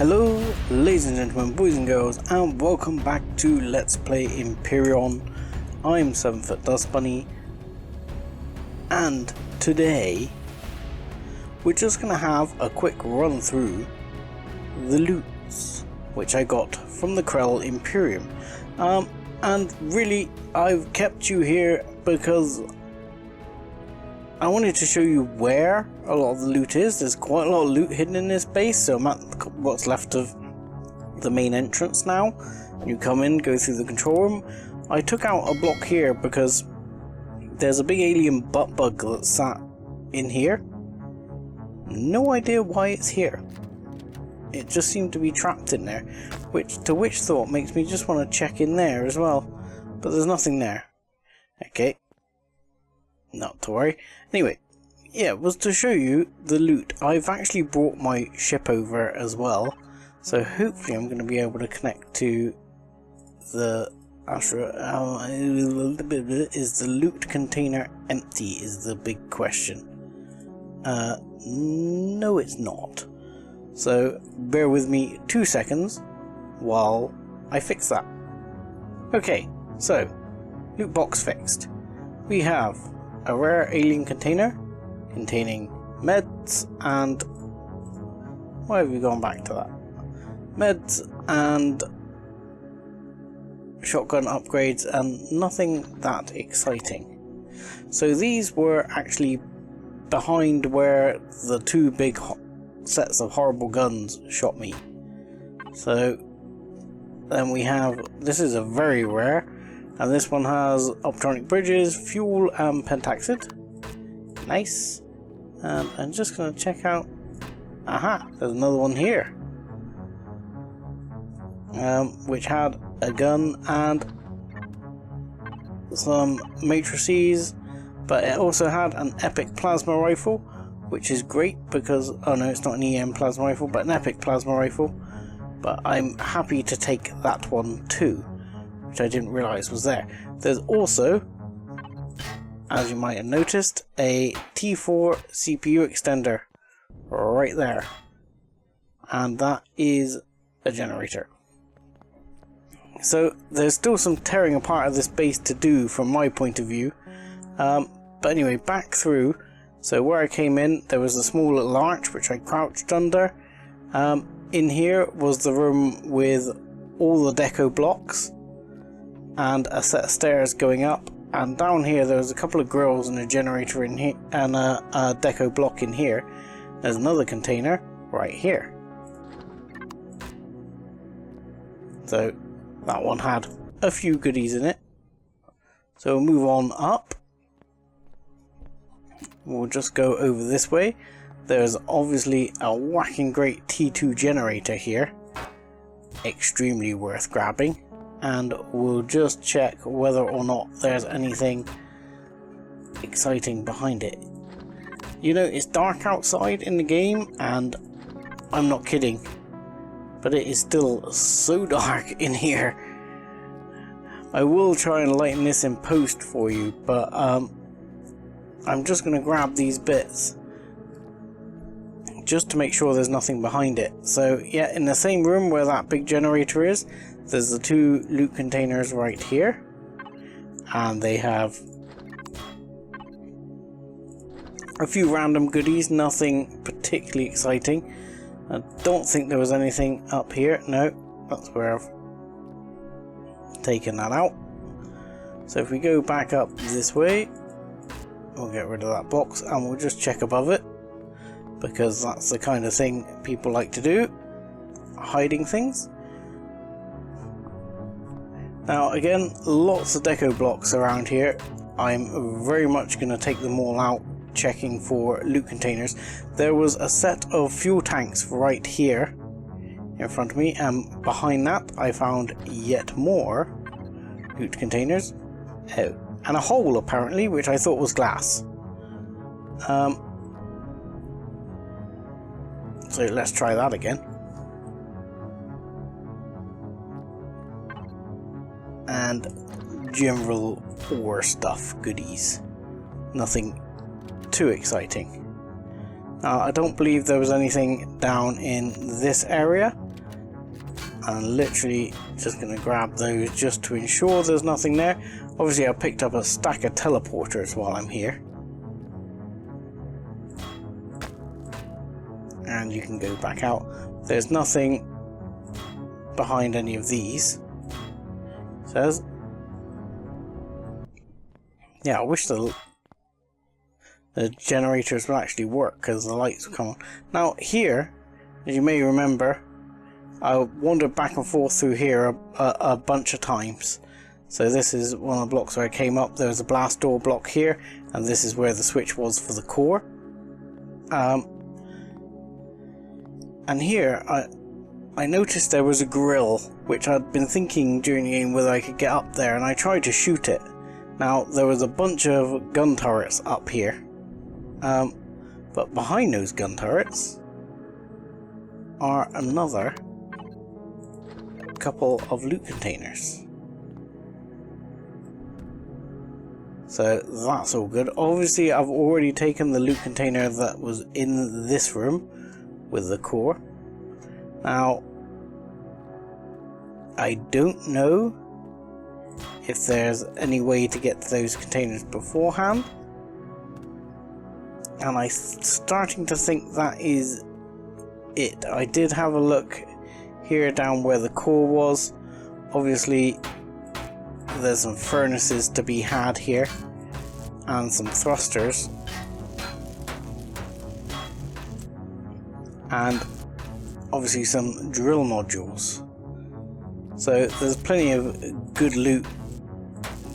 Hello ladies and gentlemen, boys and girls, and welcome back to Let's Play Empyrion. I'm 7foot Dust Bunny, and today we're just going to have a quick run through the loots which I got from the Kriel Empyrion. And really I've kept you here because I wanted to show you where a lot of the loot is. There's quite a lot of loot hidden in this base, so I'm at what's left of the main entrance now. You come in, go through the control room. I took out a block here because there's a big alien butt bug that sat in here. No idea why it's here. It just seemed to be trapped in there, which thought makes me just want to check in there as well. But there's nothing there. Okay. Not to worry. Anyway, yeah, it was to show you the loot. I've actually brought my ship over as well, so hopefully I'm going to be able to connect to the Asteria. Is the loot container empty is the big question. No it's not. So bear with me 2 seconds while I fix that. Okay, so loot box fixed. We have a rare alien container containing meds and... why have we gone back to that? Meds and shotgun upgrades and nothing that exciting. So these were actually behind where the two big sets of horrible guns shot me. So then we have... this is a very rare, and this one has optronic bridges, fuel and pentaxid. Nice. I'm just going to check out... aha, there's another one here. Which had a gun and some matrices, but it also had an epic plasma rifle, which is great because... oh no, it's not an EM plasma rifle, but an epic plasma rifle. But I'm happy to take that one too, which I didn't realise was there. There's also, as you might have noticed, a tthe CPU extender right there, and that is a generator. So there's still some tearing apart of this base to do from my point of view, but anyway, back through. So where I came in, there was a small little arch which I crouched under. In here was the room with all the deco blocks and a set of stairs going up, and down here there was a couple of grills and a generator in here and a deco block in here. There's another container right here. So that one had a few goodies in it. So we'll move on up. We'll just go over this way. There's obviously a whacking great T2 generator here. Extremely worth grabbing. And we'll just check whether or not there's anything exciting behind it. You know, it's dark outside in the game, and I'm not kidding, but it is still so dark in here. I will try and lighten this in post for you, but I'm just going to grab these bits just to make sure there's nothing behind it. So yeah, in the same room where that big generator is, there's the two loot containers right here, and they have a few random goodies, nothing particularly exciting. I don't think there was anything up here. No, that's where I've taken that out. So if we go back up this way, we'll get rid of that box and we'll just check above it, because that's the kind of thing people like to do, hiding things. Now again, lots of deco blocks around here. I'm very much going to take them all out, checking for loot containers. There was a set of fuel tanks right here in front of me, and behind that I found yet more loot containers. Oh, and a hole apparently, which I thought was glass. So let's try that again. And general ore stuff, goodies. Nothing too exciting. Now, I don't believe there was anything down in this area, and literally just going to grab those just to ensure there's nothing there. Obviously I picked up a stack of teleporters while I'm here. And you can go back out. There's nothing behind any of these. It says. Yeah, I wish the generators would actually work because the lights will come on. Now here, as you may remember, I wandered back and forth through here a bunch of times. So this is one of the blocks where I came up. There was a blast door block here, and this is where the switch was for the core. And here, I noticed there was a grill, which I'd been thinking during the game whether I could get up there, and I tried to shoot it. Now, there was a bunch of gun turrets up here, but behind those gun turrets are another couple of loot containers. So that's all good. Obviously, I've already taken the loot container that was in this room with the core. Now, I don't know if there's any way to get to those containers beforehand, and I'm starting to think that is it. I did have a look here down where the core was. Obviously there's some furnaces to be had here and some thrusters, and obviously some drill nodules. So there's plenty of good loot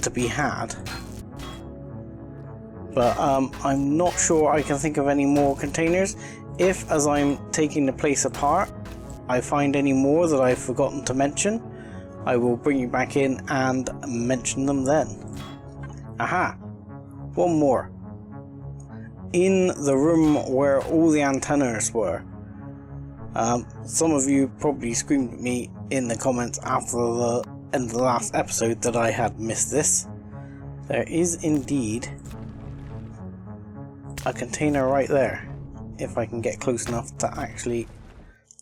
to be had, but I'm not sure I can think of any more containers. If, as I'm taking the place apart, I find any more that I've forgotten to mention, I will bring you back in and mention them then. Aha! One more. In the room where all the antennas were. Some of you probably screamed at me in the comments after the end of the last episode that I had missed this. There is indeed a container right there, if I can get close enough to actually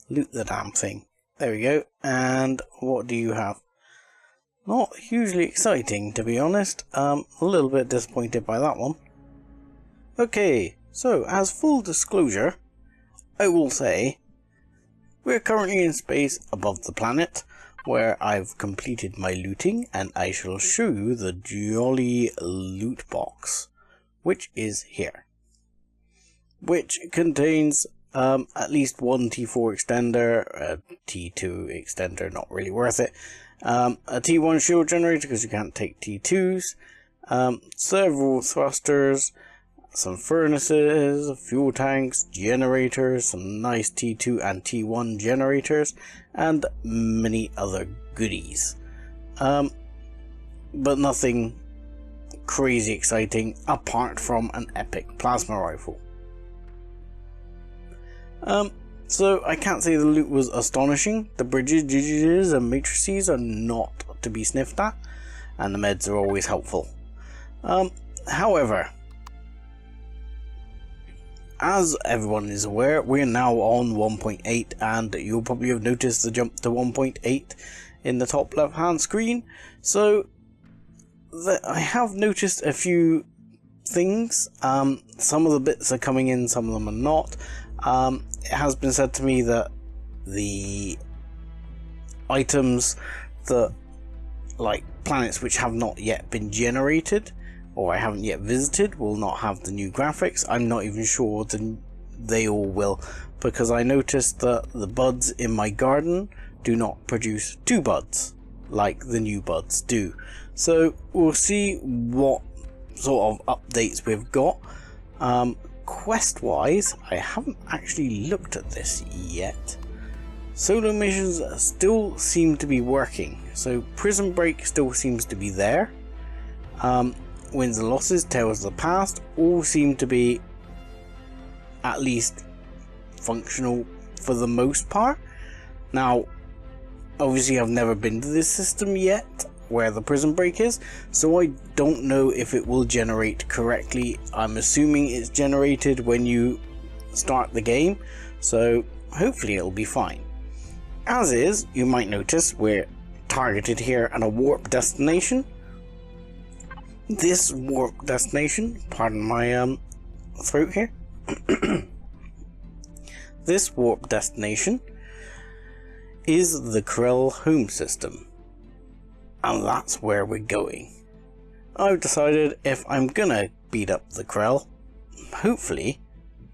loot the damn thing. There we go. And what do you have? Not hugely exciting, to be honest. A little bit disappointed by that one. Okay, so as full disclosure, I will say we're currently in space above the planet, where I've completed my looting, and I shall show you the jolly loot box, which is here, which contains at least one T4 extender, a T2 extender, not really worth it, a T1 shield generator because you can't take T2s, several thrusters, some furnaces, fuel tanks, generators, some nice T2 and T1 generators, and many other goodies. But nothing crazy exciting apart from an epic plasma rifle. So I can't say the loot was astonishing. The bridges and matrices are not to be sniffed at, and the meds are always helpful. However, as everyone is aware, we're now on 1.8, and you'll probably have noticed the jump to 1.8 in the top left hand screen. So I have noticed a few things. Some of the bits are coming in, some of them are not. It has been said to me that the items that, like planets which have not yet been generated or I haven't yet visited, will not have the new graphics. I'm not even sure they all will, because I noticed that the buds in my garden do not produce 2 buds like the new buds do. So we'll see what sort of updates we've got. Quest wise, I haven't actually looked at this yet. Solo missions still seem to be working, so Prison Break still seems to be there. Wins and Losses, Tales of the Past all seem to be at least functional for the most part. Now obviously I've never been to this system yet where the Prison Break is, so I don't know if it will generate correctly. I'm assuming it's generated when you start the game, so hopefully it'll be fine. As is, you might notice we're targeted here at a warp destination. This warp destination, pardon my throat here, this warp destination is the Kriel home system, and that's where we're going. I've decided if I'm gonna beat up the Kriel, hopefully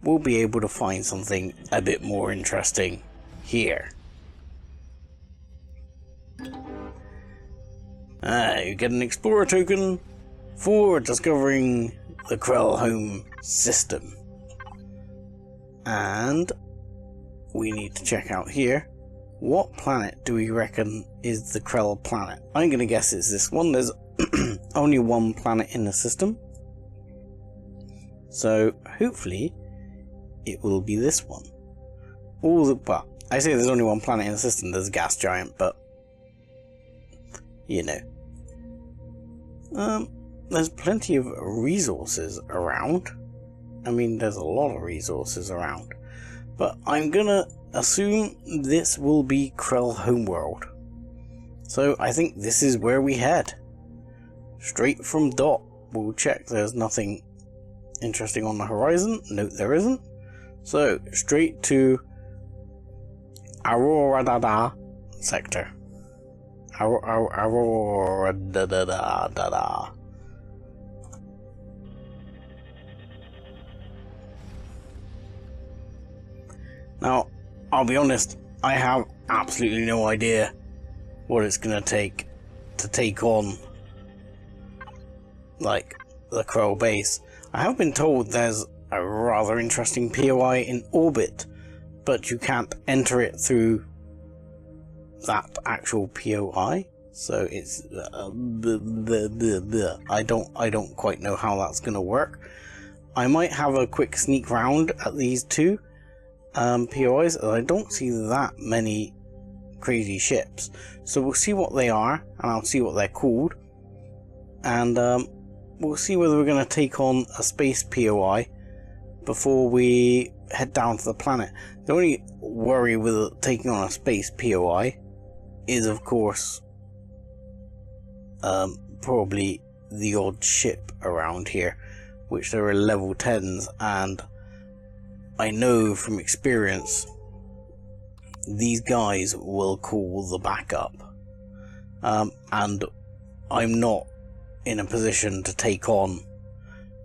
we'll be able to find something a bit more interesting here. You get an explorer token for discovering the Kriel home system. And we need to check out here. What planet do we reckon is the Kriel planet? I'm going to guess it's this one. There's only one planet in the system. So hopefully it will be this one. Well, I say there's only one planet in the system. There's a gas giant, but you know. There's plenty of resources around. I mean, there's a lot of resources around. But I'm gonna assume this will be Kriel homeworld. So I think this is where we head. Straight from Dot. We'll check there's nothing interesting on the horizon. Nope, there isn't. So, straight to Aurora sector. Aurora da. Now, I'll be honest, I have absolutely no idea what it's gonna take to take on, like, the Kriel base. I have been told there's a rather interesting POI in orbit, but you can't enter it through that actual POI, so it's I don't quite know how that's gonna work. I might have a quick sneak round at these two POIs. I don't see that many crazy ships, so we'll see what they are, and I'll see what they're called, and we'll see whether we're going to take on a space POI before we head down to the planet. The only worry with taking on a space POI is, of course, probably the odd ship around here, which there are level 10s, and I know from experience these guys will call the backup, and I'm not in a position to take on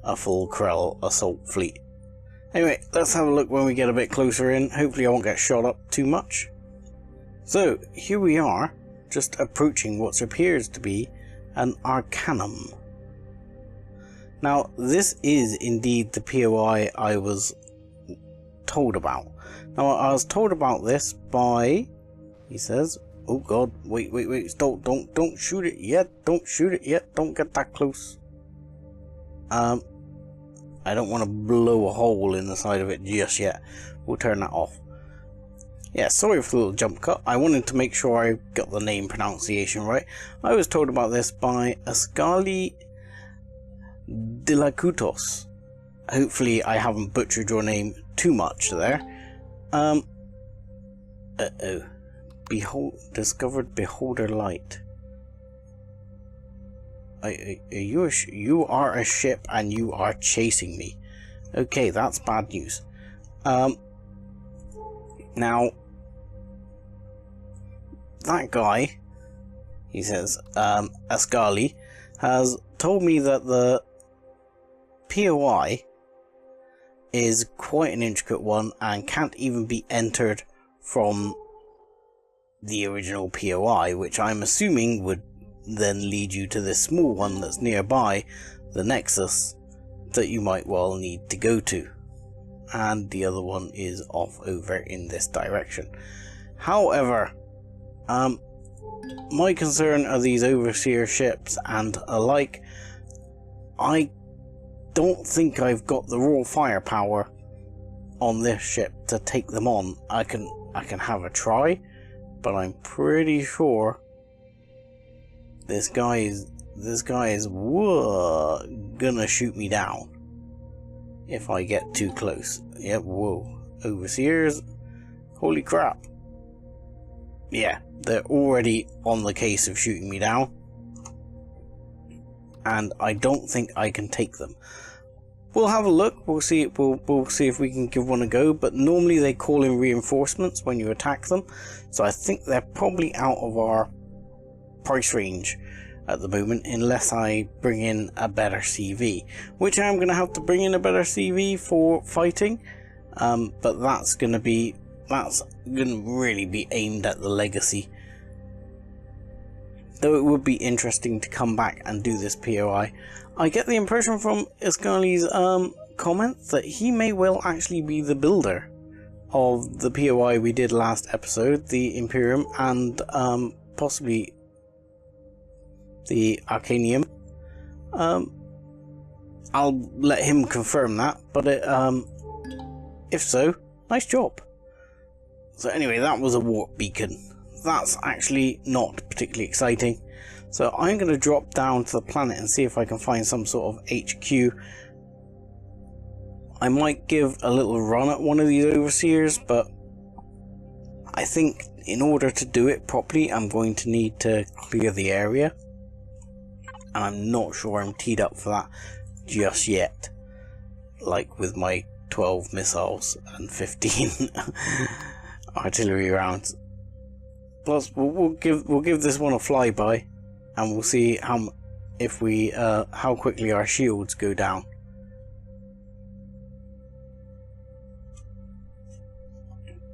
a full Kriel assault fleet. Anyway, let's have a look when we get a bit closer in. Hopefully I won't get shot up too much. So here we are, just approaching what appears to be an Arcanum. Now this is indeed the POI I was told about. Now I was told about this by, he says, oh god, wait, don't shoot it yet, don't get that close. I don't want to blow a hole in the side of it just yet. We'll turn that off. Yeah, sorry for the little jump cut. I wanted to make sure I got the name pronunciation right. I was told about this by Ascali Dilacutos. Hopefully I haven't butchered your name too much there. Discovered Beholder Light. You are a ship and you are chasing me. Okay, that's bad news. Now that guy, he says, Ascali, has told me that the POI is quite an intricate one and can't even be entered from the original POI, which I'm assuming would then lead you to this small one that's nearby, the Nexus, that you might well need to go to. And the other one is off over in this direction. However, my concern are these overseer ships and alike. I don't think I've got the raw firepower on this ship to take them on. I can have a try, but I'm pretty sure this guy is gonna shoot me down if I get too close. Yep, whoa, overseers, holy crap. yeah, they're already on the case of shooting me down. And I don't think I can take them. We'll have a look. We'll see. We'll see if we can give one a go. But normally they call in reinforcements when you attack them, so I think they're probably out of our price range at the moment, unless I bring in a better CV, which I'm going to have to bring in a better CV for fighting. But that's going to really be aimed at the legacy. Though it would be interesting to come back and do this POI. I get the impression from Iskali's comment that he may well actually be the builder of the POI we did last episode, the Empyrion, and possibly the Arcanium. I'll let him confirm that, but if so, nice job. So anyway, that was a warp beacon. That's actually not particularly exciting. So I'm going to drop down to the planet and see if I can find some sort of HQ. I might give a little run at one of these overseers, but I think in order to do it properly, I'm going to need to clear the area. And I'm not sure I'm teed up for that just yet. Like with my 12 missiles and 15 artillery rounds. Plus, we'll give this one a flyby, and we'll see how quickly our shields go down.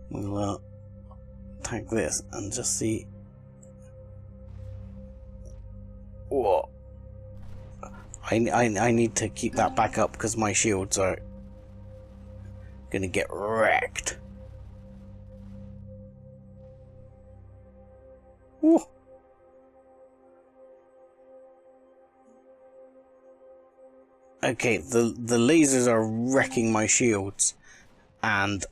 We'll attack this and just see what. I need to keep that back up because my shields are gonna get wrecked. Ooh. Okay, the lasers are wrecking my shields, and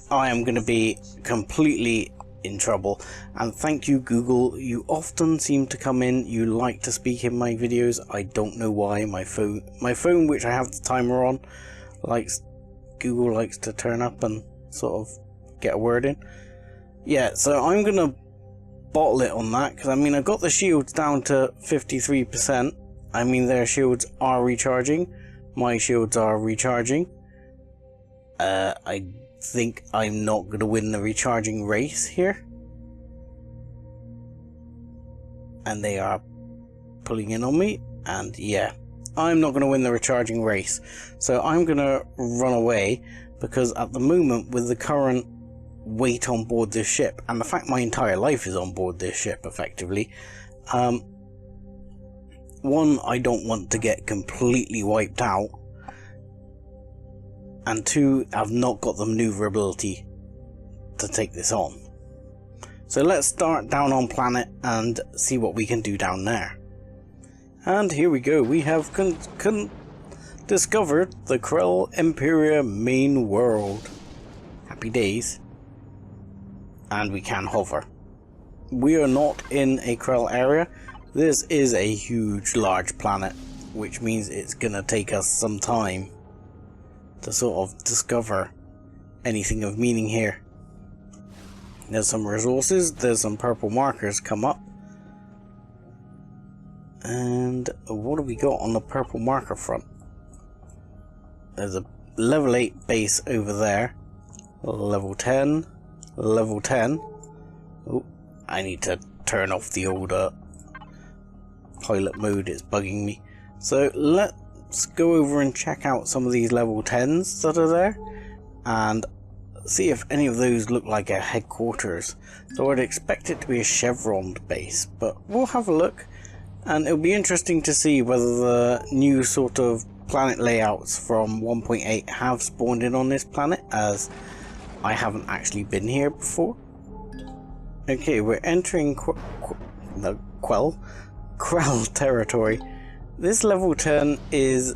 I am going to be completely in trouble. And thank you, Google. You often seem to come in. You like to speak in my videos. I don't know why. My phone, which I have the timer on, Google likes to turn up and sort of get a word in. Yeah, so I'm going to bottle it on that, because I mean, I got the shields down to 53%. I mean, their shields are recharging. My shields are recharging. I think I'm not going to win the recharging race here. And they are pulling in on me. And yeah, I'm not going to win the recharging race. So I'm going to run away, because at the moment, with the current weight on board this ship, and the fact my entire life is on board this ship effectively, one, I don't want to get completely wiped out, and two, I've not got the maneuverability to take this on. So let's start down on planet and see what we can do down there. And here we go, we have discovered the Kriel Empyrion main world. Happy days. And we can hover. We are not in a Kriel area. This is a huge, large planet, which means it's gonna take us some time to sort of discover anything of meaning here. There's some resources, there's some purple markers come up. And what do we got on the purple marker front? There's a level 8 base over there. Level 10. Level 10. Oh, I need to turn off the old pilot mode, it's bugging me. So let's go over and check out some of these level 10s that are there and see if any of those look like a headquarters. So I'd expect it to be a chevron base, but we'll have a look, and it'll be interesting to see whether the new sort of planet layouts from 1.8 have spawned in on this planet, as I haven't actually been here before. Okay, we're entering Kriel territory. This level 10 is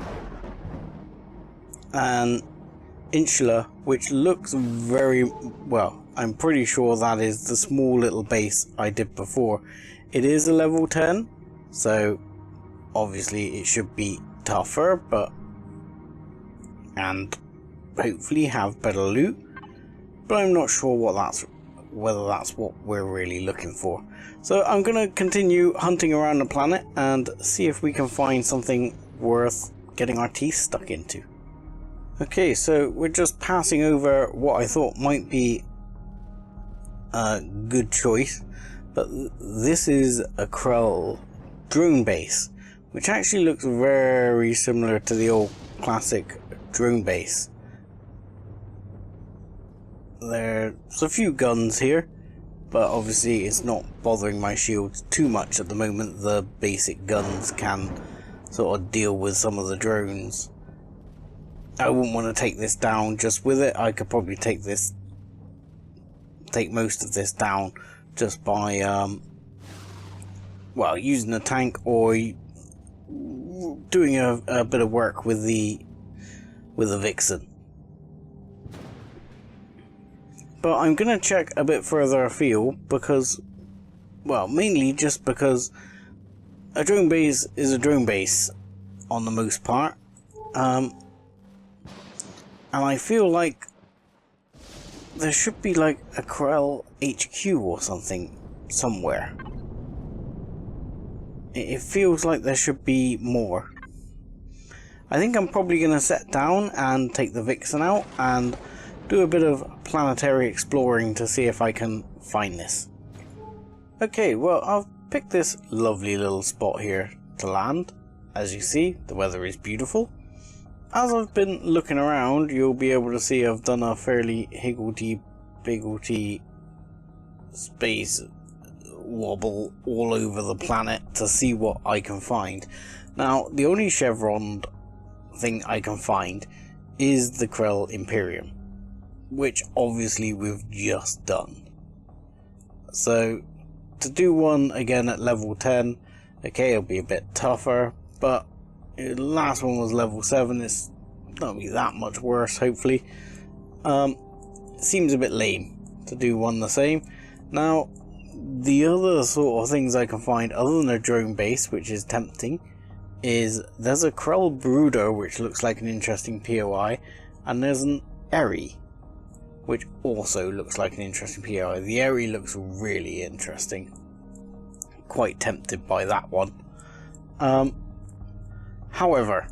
an insula, which looks very well. I'm pretty sure that is the small little base I did before. It is a level 10, so obviously it should be tougher, and hopefully have better loot. But I'm not sure what whether that's what we're really looking for. So I'm going to continue hunting around the planet and see if we can find something worth getting our teeth stuck into. Okay, so we're just passing over what I thought might be a good choice, but this is a Kriel drone base, which actually looks very similar to the old classic drone base. There's a few guns here, but obviously it's not bothering my shields too much at the moment. The basic guns can sort of deal with some of the drones. I wouldn't want to take this down just with it. I could probably take most of this down just by well, using a tank or doing a bit of work with the Vixen. But I'm going to check a bit further afield because, well, mainly just because a drone base is a drone base on the most part. And I feel like there should be like a Kriel HQ or something somewhere. It feels like there should be more. I think I'm probably going to set down and take the Vixen out and do a bit of planetary exploring to see if I can find this. Okay, well, I've picked this lovely little spot here to land. As you see, the weather is beautiful. As I've been looking around, you'll be able to see I've done a fairly higgledy-piggledy space wobble all over the planet to see what I can find. Now, the only chevron thing I can find is the Kriel Empyrion, which obviously we've just done. So, to do one again at level 10, okay, it'll be a bit tougher, but the last one was level 7, it's not be that much worse, hopefully. Seems a bit lame to do one the same. Now, the other sort of things I can find, other than a drone base, which is tempting, is there's a Kriel Brooder, which looks like an interesting POI, and there's an Eri, which also looks like an interesting POI. The Eri looks really interesting. Quite tempted by that one. However,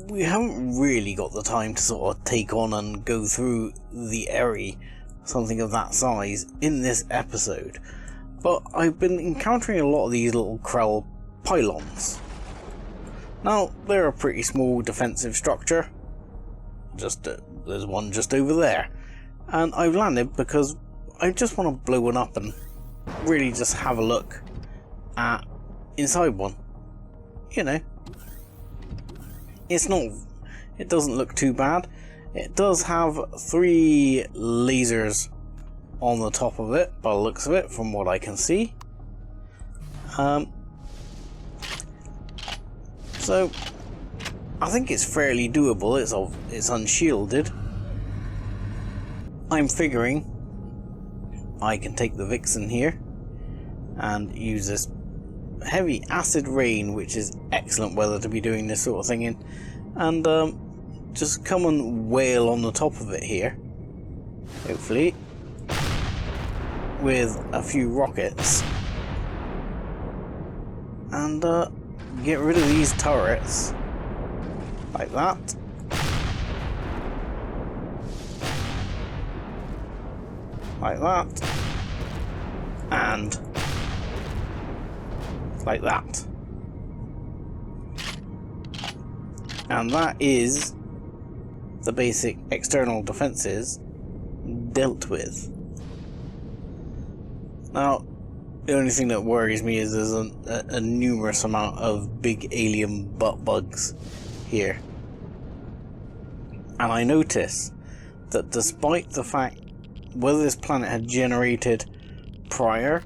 we haven't really got the time to sort of take on and go through the Eri, something of that size, in this episode. But I've been encountering a lot of these little Kriel pylons. Now, they're a pretty small defensive structure. There's one just over there. And I've landed because I just want to blow one up and really just have a look at inside one. You know, it doesn't look too bad. It does have 3 lasers on the top of it, by the looks of it, from what I can see. So I think it's fairly doable. It's unshielded. I'm figuring I can take the Vixen here and use this heavy acid rain, which is excellent weather to be doing this sort of thing in, and just come and wail on the top of it here, hopefully, with a few rockets, and get rid of these turrets like that. Like that, and like that. And that is the basic external defenses dealt with. Now, the only thing that worries me is there's a numerous amount of big alien butt bugs here. And I notice that despite the fact whether this planet had generated prior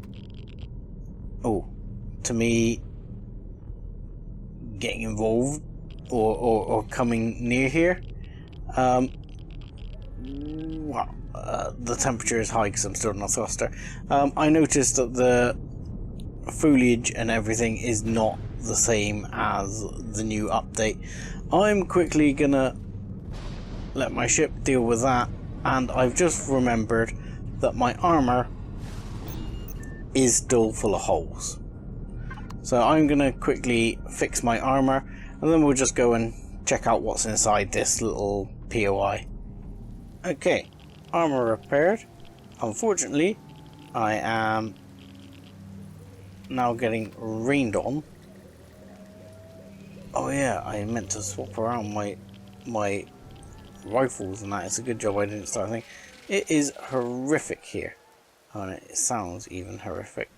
to me getting involved or coming near here, the temperature is high because I'm still on a thruster. I noticed that the foliage and everything is not the same as the new update. I'm quickly gonna let my ship deal with that, and I've just remembered that my armor is still full of holes. So I'm going to quickly fix my armor, and then we'll just go and check out what's inside this little POI. Okay, armor repaired. Unfortunately, I am now getting rained on. Oh yeah, I meant to swap around my rifles and that. It's a good job I didn't start thinking. It is horrific here. And it sounds even horrific.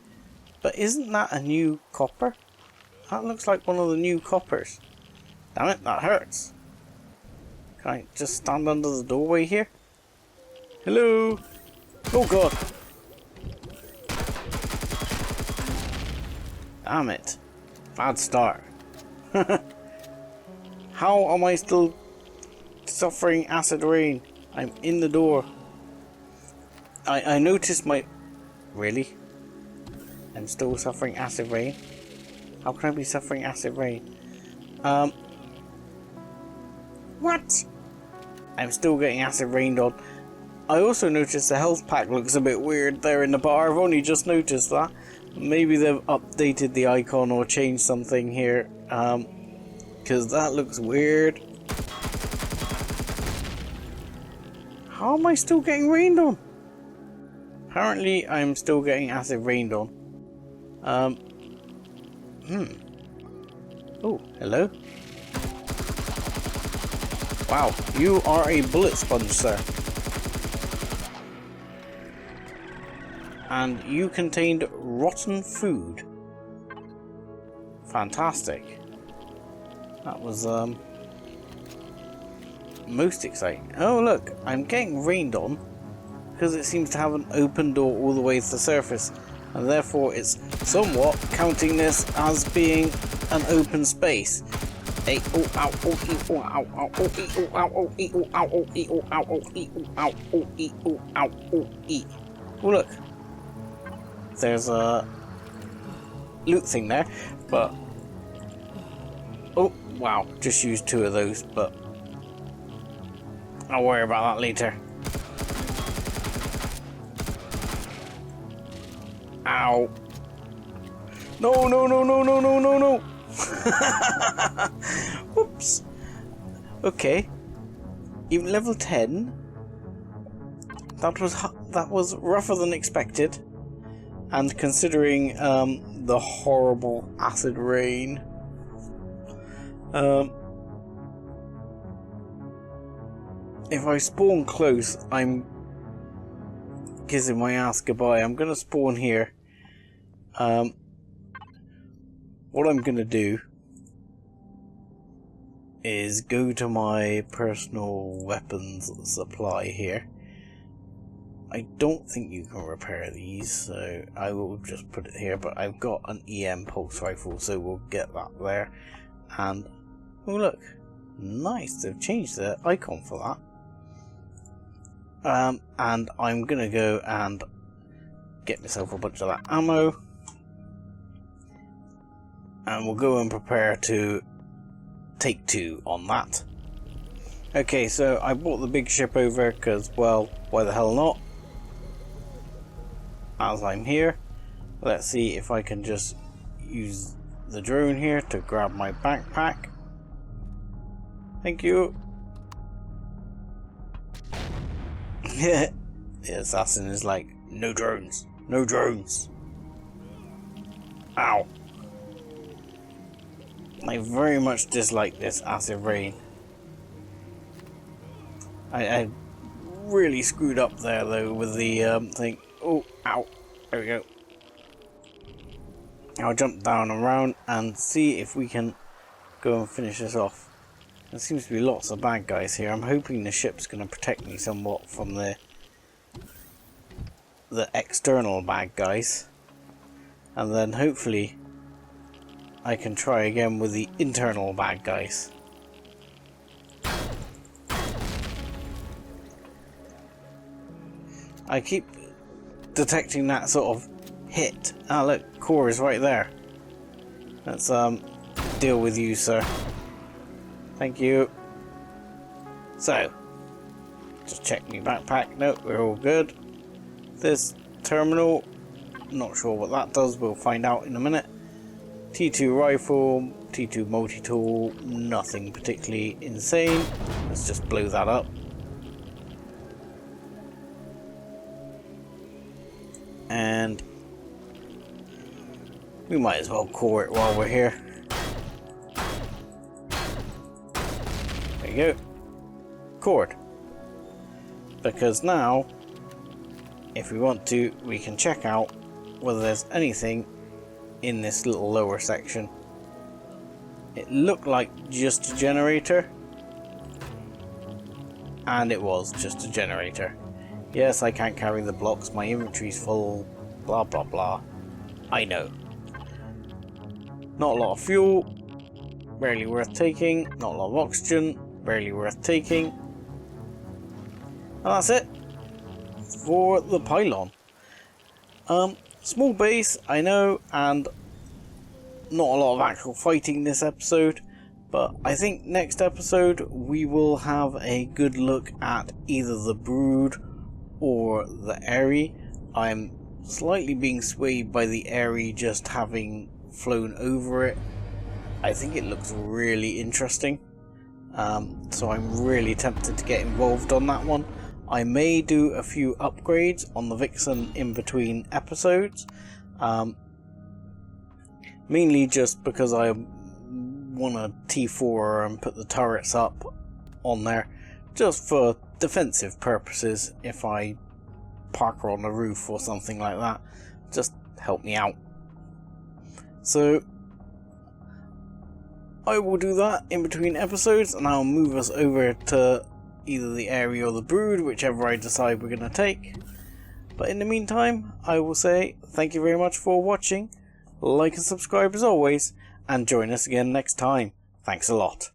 But isn't that a new copper? That looks like one of the new coppers. Damn it, that hurts. Can I just stand under the doorway here? Hello? Oh god. Damn it. Bad start. How am I still suffering acid rain? I'm in the door. I noticed my... Really? I'm still suffering acid rain? How can I be suffering acid rain? What? I'm still getting acid rained on. I also noticed the health pack looks a bit weird there in the bar. I've only just noticed that. Maybe they've updated the icon or changed something here. Because that looks weird. How am I still getting rained on? Apparently I'm still getting acid rained on. Oh, hello. Wow, you are a bullet sponge, sir. And you contained rotten food. Fantastic. That was most exciting. Oh look, I'm getting rained on because it seems to have an open door all the way to the surface, and therefore it's somewhat counting this as being an open space. Hey, oh, ow, oh, ee, oh, ow, ow, oh, ee, oh, ow, oh, ee, oh, ow, oh, ee, oh, ow, oh, ee, oh, ow, oh, ee, oh, ow, oh, ee. Oh look, there's a loot thing there, but oh wow, just used 2 of those, but I'll worry about that later. Ow. No, no, no, no, no, no, no, no. Whoops. Okay. Even level 10. That was rougher than expected. And considering the horrible acid rain. If I spawn close, I'm kissing my ass goodbye. I'm gonna spawn here. What I'm gonna do is go to my personal weapons supply here. I don't think you can repair these, so I will just put it here, but I've got an EM pulse rifle, so we'll get that there. And oh look, nice, they've changed the icon for that. And I'm gonna go and get myself a bunch of that ammo, and we'll go and prepare to take 2 on that. Okay, so I brought the big ship over because, well, why the hell not? As I'm here, let's see if I can just use the drone here to grab my backpack. Thank you. The assassin is like, no drones, no drones. Ow. I very much dislike this acid rain. I really screwed up there though with the thing. Oh, ow. There we go. I'll jump down around and see if we can go and finish this off. There seems to be lots of bad guys here. I'm hoping the ship's going to protect me somewhat from the external bad guys. And then hopefully I can try again with the internal bad guys. I keep detecting that sort of hit. Ah look, core is right there. Let's deal with you, sir. Thank you. So, just check my backpack. Nope, we're all good. This terminal, not sure what that does, we'll find out in a minute. T2 rifle, T2 multi-tool, nothing particularly insane. Let's just blow that up. And we might as well core it while we're here. There you go. Cored. Because now, if we want to, we can check out whether there's anything in this little lower section. It looked like just a generator, and it was just a generator. Yes, I can't carry the blocks, my inventory's full, blah blah blah. I know. Not a lot of fuel, barely worth taking. Not a lot of oxygen, barely worth taking. And that's it for the pylon. Small base, I know, and not a lot of actual fighting this episode, but I think next episode we will have a good look at either the Brood or the Airy. I'm slightly being swayed by the Airy just having flown over it. I think it looks really interesting, so I'm really tempted to get involved on that one. I may do a few upgrades on the Vixen in between episodes, mainly just because I want to T4 and put the turrets up on there just for defensive purposes. If I park her on the roof or something like that, just help me out. So I will do that in between episodes, and I'll move us over to either the Airy or the Brood, whichever I decide we're going to take. But in the meantime, I will say thank you very much for watching, like and subscribe as always, and join us again next time. Thanks a lot.